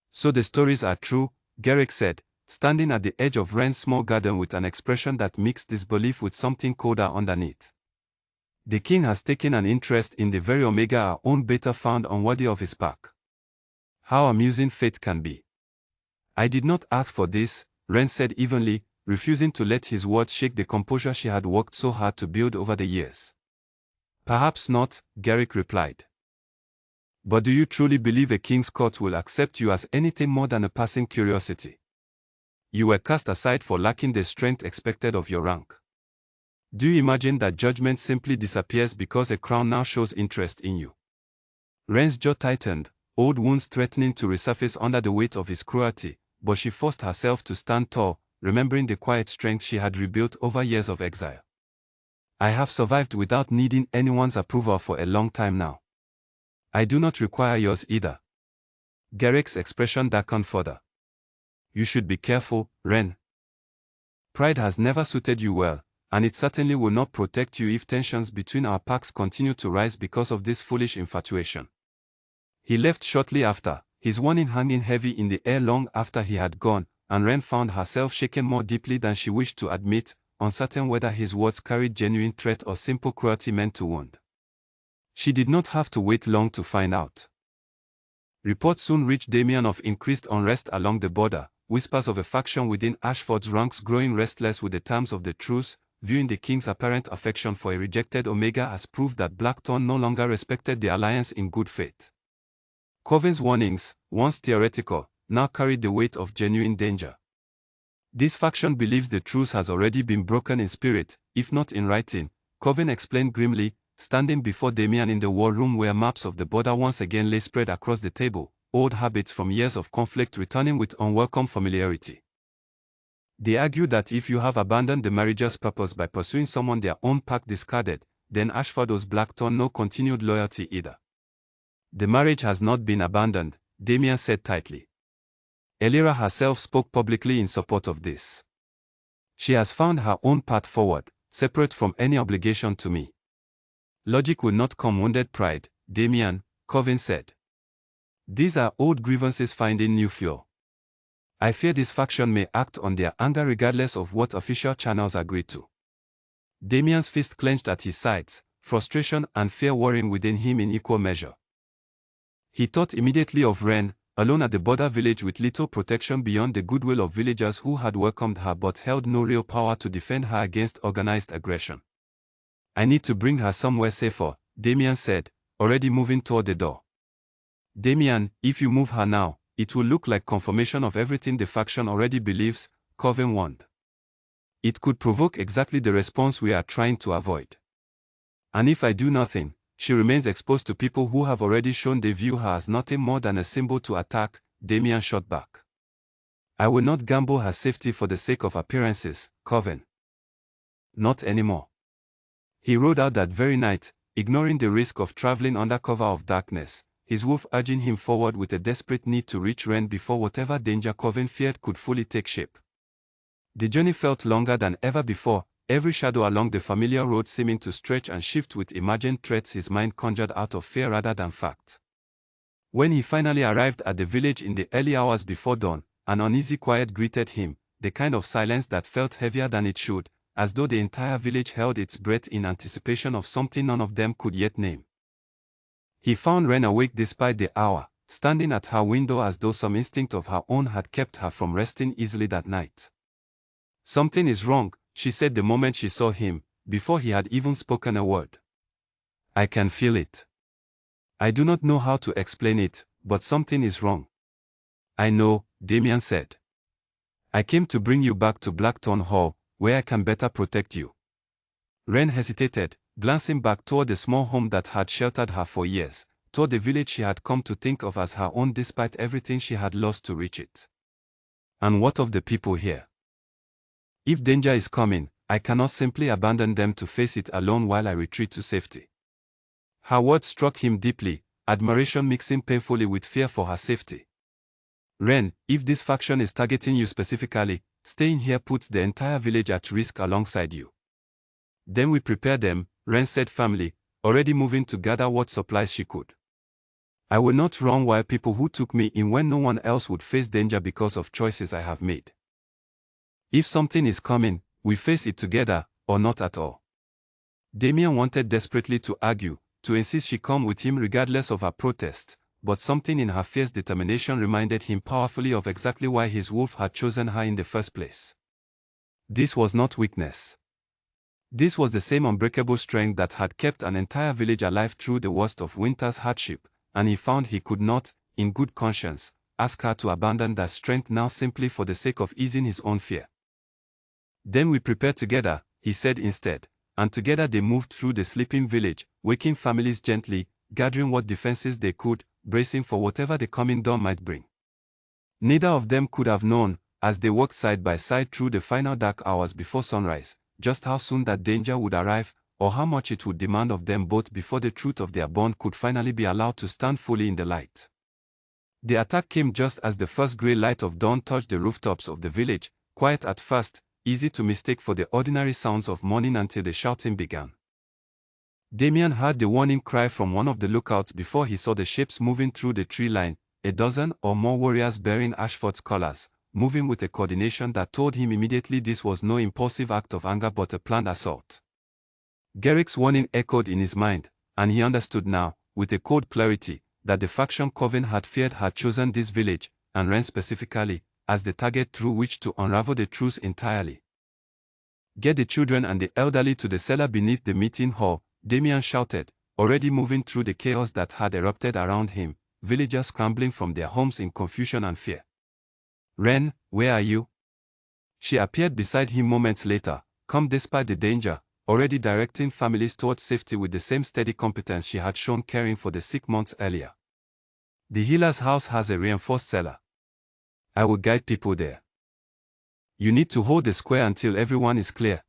"So the stories are true," Garrick said, standing at the edge of Wren's small garden with an expression that mixed disbelief with something colder underneath. "The king has taken an interest in the very Omega our own beta found unworthy of his pack. How amusing fate can be." "I did not ask for this," Wren said evenly, refusing to let his words shake the composure she had worked so hard to build over the years. "Perhaps not," Garrick replied. "But do you truly believe a king's court will accept you as anything more than a passing curiosity? You were cast aside for lacking the strength expected of your rank. Do you imagine that judgment simply disappears because a crown now shows interest in you?" Wren's jaw tightened, old wounds threatening to resurface under the weight of his cruelty, but she forced herself to stand tall, remembering the quiet strength she had rebuilt over years of exile. "I have survived without needing anyone's approval for a long time now. I do not require yours either." Garrick's expression darkened further. "You should be careful, Wren. Pride has never suited you well, and it certainly will not protect you if tensions between our packs continue to rise because of this foolish infatuation." He left shortly after, his warning hanging heavy in the air long after he had gone, and Wren found herself shaken more deeply than she wished to admit, uncertain whether his words carried genuine threat or simple cruelty meant to wound. She did not have to wait long to find out. Reports soon reached Damian of increased unrest along the border, whispers of a faction within Ashford's ranks growing restless with the terms of the truce, viewing the king's apparent affection for a rejected Omega as proof that Blackthorn no longer respected the alliance in good faith. Coven's warnings, once theoretical, now carried the weight of genuine danger. "This faction believes the truce has already been broken in spirit, if not in writing," Coven explained grimly, standing before Damian in the war room where maps of the border once again lay spread across the table, old habits from years of conflict returning with unwelcome familiarity. "They argue that if you have abandoned the marriage's purpose by pursuing someone their own pack discarded, then Ashford owes Blackthorn no continued loyalty either. The marriage has not been abandoned, Damian said tightly. Elira herself spoke publicly in support of this. She has found her own path forward, separate from any obligation to me. Logic will not come wounded pride, Damian, Coven said. These are old grievances finding new fuel. I fear this faction may act on their anger regardless of what official channels agree to. Damian's fist clenched at his sides, frustration and fear warring within him in equal measure. He thought immediately of Wren, alone at the border village with little protection beyond the goodwill of villagers who had welcomed her but held no real power to defend her against organized aggression. I need to bring her somewhere safer, Damian said, already moving toward the door. Damian, if you move her now, it will look like confirmation of everything the faction already believes, Coven warned. It could provoke exactly the response we are trying to avoid. And if I do nothing, she remains exposed to people who have already shown they view her as nothing more than a symbol to attack, Damian shot back. I will not gamble her safety for the sake of appearances, Coven. Not anymore. He rode out that very night, ignoring the risk of traveling under cover of darkness, his wolf urging him forward with a desperate need to reach Wren before whatever danger Coven feared could fully take shape. The journey felt longer than ever before, every shadow along the familiar road seeming to stretch and shift with imagined threats his mind conjured out of fear rather than fact. When he finally arrived at the village in the early hours before dawn, an uneasy quiet greeted him, the kind of silence that felt heavier than it should, as though the entire village held its breath in anticipation of something none of them could yet name. He found Wren awake despite the hour, standing at her window as though some instinct of her own had kept her from resting easily that night. Something is wrong, she said the moment she saw him, before he had even spoken a word. I can feel it. I do not know how to explain it, but something is wrong. I know, Damian said. I came to bring you back to Blackthorn Hall, where I can better protect you. Wren hesitated, glancing back toward the small home that had sheltered her for years, toward the village she had come to think of as her own despite everything she had lost to reach it. And what of the people here? If danger is coming, I cannot simply abandon them to face it alone while I retreat to safety. Her words struck him deeply, admiration mixing painfully with fear for her safety. Wren, if this faction is targeting you specifically, staying here puts the entire village at risk alongside you. Then we prepare them, Wren said firmly, already moving to gather what supplies she could. I will not run while people who took me in when no one else would face danger because of choices I have made. If something is coming, we face it together, or not at all. Damian wanted desperately to argue, to insist she come with him regardless of her protests, but something in her fierce determination reminded him powerfully of exactly why his wolf had chosen her in the first place. This was not weakness. This was the same unbreakable strength that had kept an entire village alive through the worst of winter's hardship, and he found he could not, in good conscience, ask her to abandon that strength now simply for the sake of easing his own fear. Then we prepare together, he said instead, and together they moved through the sleeping village, waking families gently, gathering what defenses they could, bracing for whatever the coming dawn might bring. Neither of them could have known, as they walked side by side through the final dark hours before sunrise, just how soon that danger would arrive, or how much it would demand of them both before the truth of their bond could finally be allowed to stand fully in the light. The attack came just as the first grey light of dawn touched the rooftops of the village, quiet at first, easy to mistake for the ordinary sounds of morning until the shouting began. Damian heard the warning cry from one of the lookouts before he saw the shapes moving through the tree line, a dozen or more warriors bearing Ashford's colors, moving with a coordination that told him immediately this was no impulsive act of anger but a planned assault. Garrick's warning echoed in his mind, and he understood now, with a cold clarity, that the faction Coven had feared had chosen this village, and Wren specifically, as the target through which to unravel the truth entirely. Get the children and the elderly to the cellar beneath the meeting hall, Damian shouted, already moving through the chaos that had erupted around him, villagers scrambling from their homes in confusion and fear. Wren, where are you? She appeared beside him moments later, calm despite the danger, already directing families towards safety with the same steady competence she had shown caring for the sick months earlier. The healer's house has a reinforced cellar. I will guide people there. You need to hold the square until everyone is clear.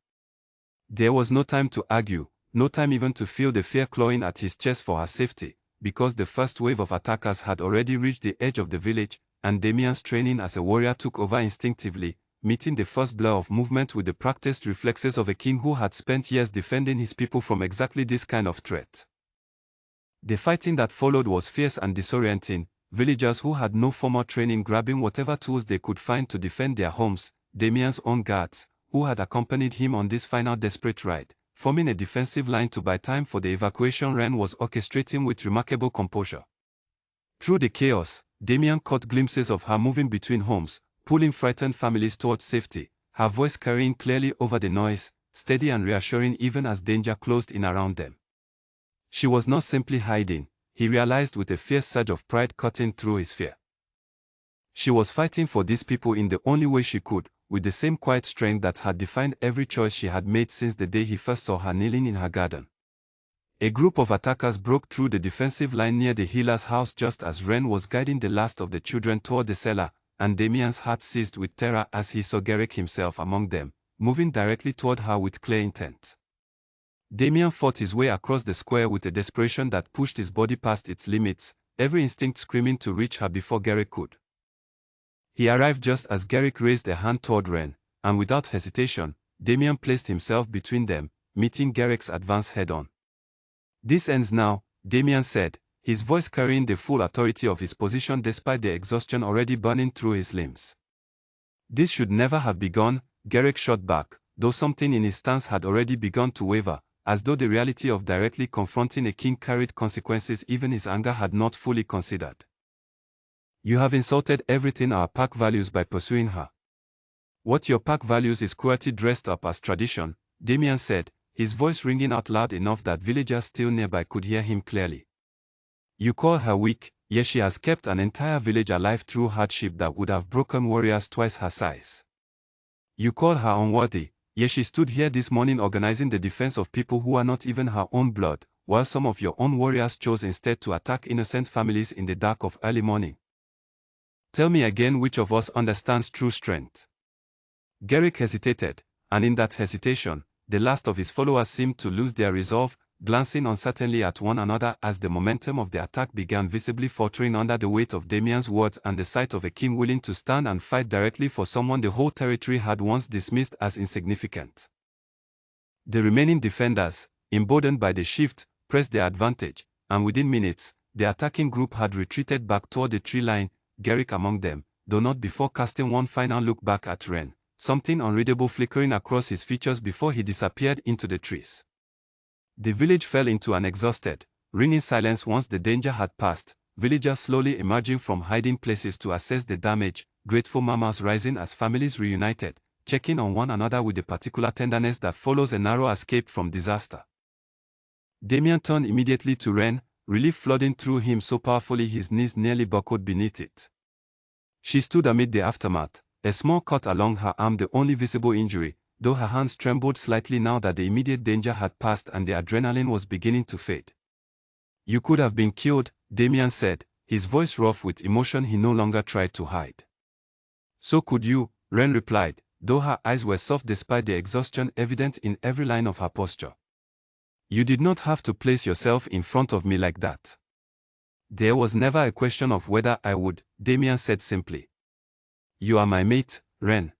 There was no time to argue. no time even to feel the fear clawing at his chest for her safety, because the first wave of attackers had already reached the edge of the village, and Damian's training as a warrior took over instinctively, meeting the first blur of movement with the practiced reflexes of a king who had spent years defending his people from exactly this kind of threat. The fighting that followed was fierce and disorienting, villagers who had no formal training grabbing whatever tools they could find to defend their homes, Damian's own guards, who had accompanied him on this final desperate ride, forming a defensive line to buy time for the evacuation Wren was orchestrating with remarkable composure. Through the chaos, Damian caught glimpses of her moving between homes, pulling frightened families towards safety, her voice carrying clearly over the noise, steady and reassuring even as danger closed in around them. She was not simply hiding, he realized with a fierce surge of pride cutting through his fear. She was fighting for these people in the only way she could, with the same quiet strength that had defined every choice she had made since the day he first saw her kneeling in her garden. A group of attackers broke through the defensive line near the healer's house just as Wren was guiding the last of the children toward the cellar, and Damian's heart seized with terror as he saw Garrick himself among them, moving directly toward her with clear intent. Damian fought his way across the square with a desperation that pushed his body past its limits, every instinct screaming to reach her before Garrick could. He arrived just as Garrick raised a hand toward Wren, and without hesitation, Damian placed himself between them, meeting Garrick's advance head-on. "This ends now," Damian said, his voice carrying the full authority of his position despite the exhaustion already burning through his limbs. "This should never have begun," Garrick shot back, though something in his stance had already begun to waver, as though the reality of directly confronting a king carried consequences even his anger had not fully considered. "You have insulted everything our pack values by pursuing her. What your pack values is cruelty dressed up as tradition," Damian said, his voice ringing out loud enough that villagers still nearby could hear him clearly. "You call her weak, yet she has kept an entire village alive through hardship that would have broken warriors twice her size. You call her unworthy, yet she stood here this morning organizing the defense of people who are not even her own blood, while some of your own warriors chose instead to attack innocent families in the dark of early morning. Tell me again which of us understands true strength." Garrick hesitated, and in that hesitation, the last of his followers seemed to lose their resolve, glancing uncertainly at one another as the momentum of the attack began visibly faltering under the weight of Damian's words and the sight of a king willing to stand and fight directly for someone the whole territory had once dismissed as insignificant. The remaining defenders, emboldened by the shift, pressed their advantage, and within minutes, the attacking group had retreated back toward the tree line, Garrick among them, though not before casting one final look back at Wren, something unreadable flickering across his features before he disappeared into the trees. The village fell into an exhausted, ringing silence once the danger had passed, villagers slowly emerging from hiding places to assess the damage, grateful murmurs rising as families reunited, checking on one another with the particular tenderness that follows a narrow escape from disaster. Damian turned immediately to Wren, relief flooding through him so powerfully his knees nearly buckled beneath it. She stood amid the aftermath, a small cut along her arm the only visible injury, though her hands trembled slightly now that the immediate danger had passed and the adrenaline was beginning to fade. "You could have been killed," Damian said, his voice rough with emotion he no longer tried to hide. "So could you," Wren replied, though her eyes were soft despite the exhaustion evident in every line of her posture. "You did not have to place yourself in front of me like that." "There was never a question of whether I would," Damian said simply. "You are my mate, Wren.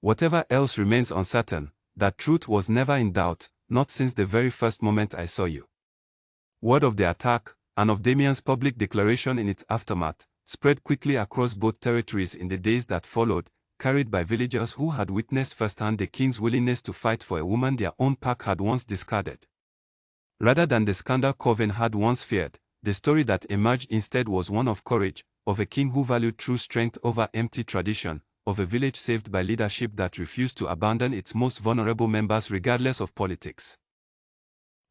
Whatever else remains uncertain, that truth was never in doubt, not since the very first moment I saw you." Word of the attack, and of Damian's public declaration in its aftermath, spread quickly across both territories in the days that followed, carried by villagers who had witnessed firsthand the king's willingness to fight for a woman their own pack had once discarded. Rather than the scandal Coven had once feared, the story that emerged instead was one of courage, of a king who valued true strength over empty tradition, of a village saved by leadership that refused to abandon its most vulnerable members regardless of politics.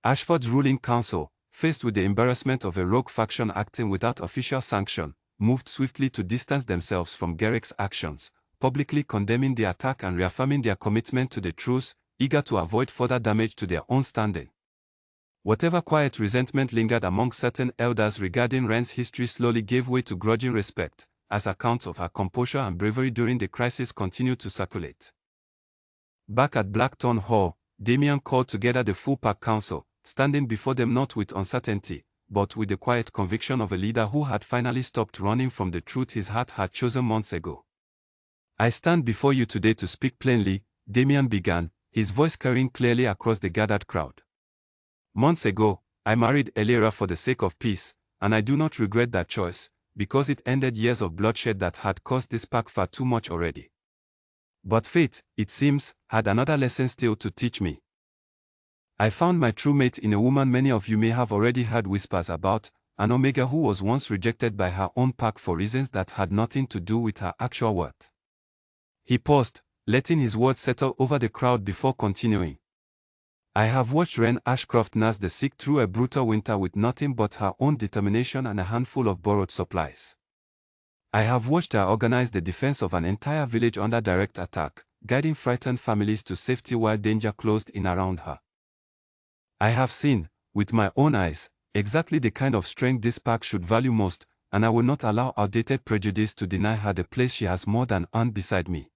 Ashford's ruling council, faced with the embarrassment of a rogue faction acting without official sanction, moved swiftly to distance themselves from Garrick's actions, publicly condemning the attack and reaffirming their commitment to the truce, eager to avoid further damage to their own standing. Whatever quiet resentment lingered among certain elders regarding Wren's history slowly gave way to grudging respect, as accounts of her composure and bravery during the crisis continued to circulate. Back at Blackthorn Hall, Damian called together the full pack council, standing before them not with uncertainty, but with the quiet conviction of a leader who had finally stopped running from the truth his heart had chosen months ago. "I stand before you today to speak plainly," Damian began, his voice carrying clearly across the gathered crowd. "Months ago, I married Elira for the sake of peace, and I do not regret that choice, because it ended years of bloodshed that had cost this pack far too much already. But fate, it seems, had another lesson still to teach me. I found my true mate in a woman many of you may have already heard whispers about, an Omega who was once rejected by her own pack for reasons that had nothing to do with her actual worth." He paused, letting his words settle over the crowd before continuing. "I have watched Wren Ashcroft nurse the sick through a brutal winter with nothing but her own determination and a handful of borrowed supplies. I have watched her organize the defense of an entire village under direct attack, guiding frightened families to safety while danger closed in around her. I have seen, with my own eyes, exactly the kind of strength this pack should value most, and I will not allow outdated prejudice to deny her the place she has more than earned beside me."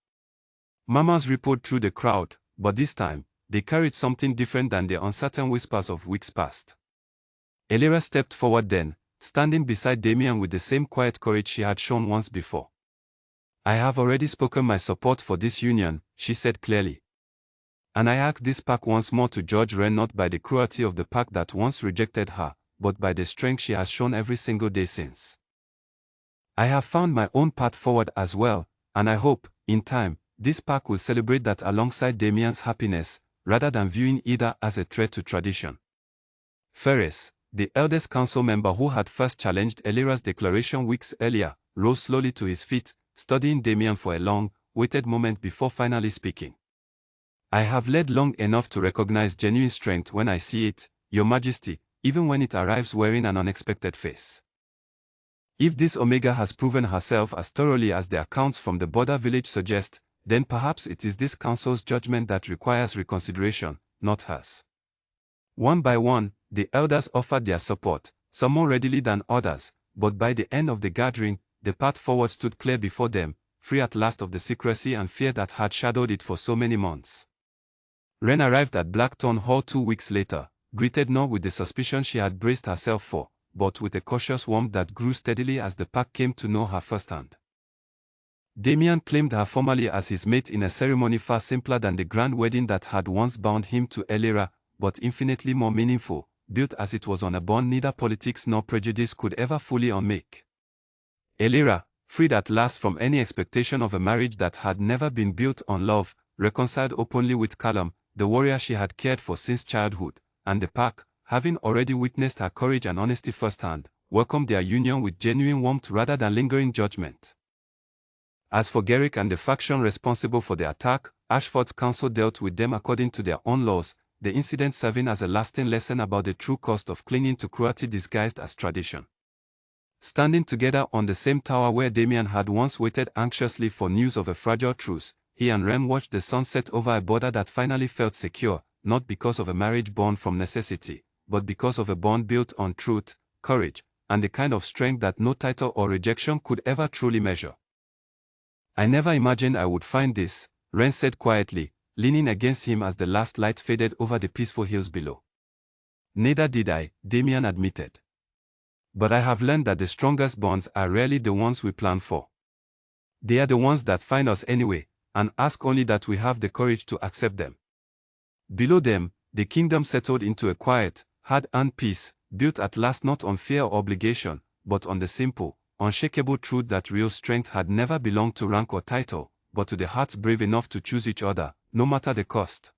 Murmurs rippled through the crowd, but this time, they carried something different than the uncertain whispers of weeks past. Elira stepped forward then, standing beside Damian with the same quiet courage she had shown once before. "I have already spoken my support for this union," she said clearly. "And I ask this pack once more to judge Wren not by the cruelty of the pack that once rejected her, but by the strength she has shown every single day since. I have found my own path forward as well, and I hope, in time, this pack will celebrate that alongside Damian's happiness, rather than viewing either as a threat to tradition." Ferris, the eldest council member who had first challenged Elira's declaration weeks earlier, rose slowly to his feet, studying Damian for a long, waited moment before finally speaking. "I have led long enough to recognize genuine strength when I see it, Your Majesty, even when it arrives wearing an unexpected face. If this Omega has proven herself as thoroughly as the accounts from the border village suggest, then perhaps it is this council's judgment that requires reconsideration, not hers." One by one, the elders offered their support, some more readily than others, but by the end of the gathering, the path forward stood clear before them, free at last of the secrecy and fear that had shadowed it for so many months. Wren arrived at Blackthorn Hall 2 weeks later, greeted not with the suspicion she had braced herself for, but with a cautious warmth that grew steadily as the pack came to know her firsthand. Damian claimed her formally as his mate in a ceremony far simpler than the grand wedding that had once bound him to Elira, but infinitely more meaningful, built as it was on a bond neither politics nor prejudice could ever fully unmake. Elira, freed at last from any expectation of a marriage that had never been built on love, reconciled openly with Callum, the warrior she had cared for since childhood, and the pack, having already witnessed her courage and honesty firsthand, welcomed their union with genuine warmth rather than lingering judgment. As for Garrick and the faction responsible for the attack, Ashford's council dealt with them according to their own laws, the incident serving as a lasting lesson about the true cost of clinging to cruelty disguised as tradition. Standing together on the same tower where Damian had once waited anxiously for news of a fragile truce, he and Wren watched the sun set over a border that finally felt secure, not because of a marriage born from necessity, but because of a bond built on truth, courage, and the kind of strength that no title or rejection could ever truly measure. "I never imagined I would find this," Wren said quietly, leaning against him as the last light faded over the peaceful hills below. "Neither did I," Damian admitted. "But I have learned that the strongest bonds are rarely the ones we plan for. They are the ones that find us anyway, and ask only that we have the courage to accept them." Below them, the kingdom settled into a quiet, hard-earned peace, built at last not on fear or obligation, but on the simple, unshakable truth that real strength had never belonged to rank or title, but to the hearts brave enough to choose each other, no matter the cost.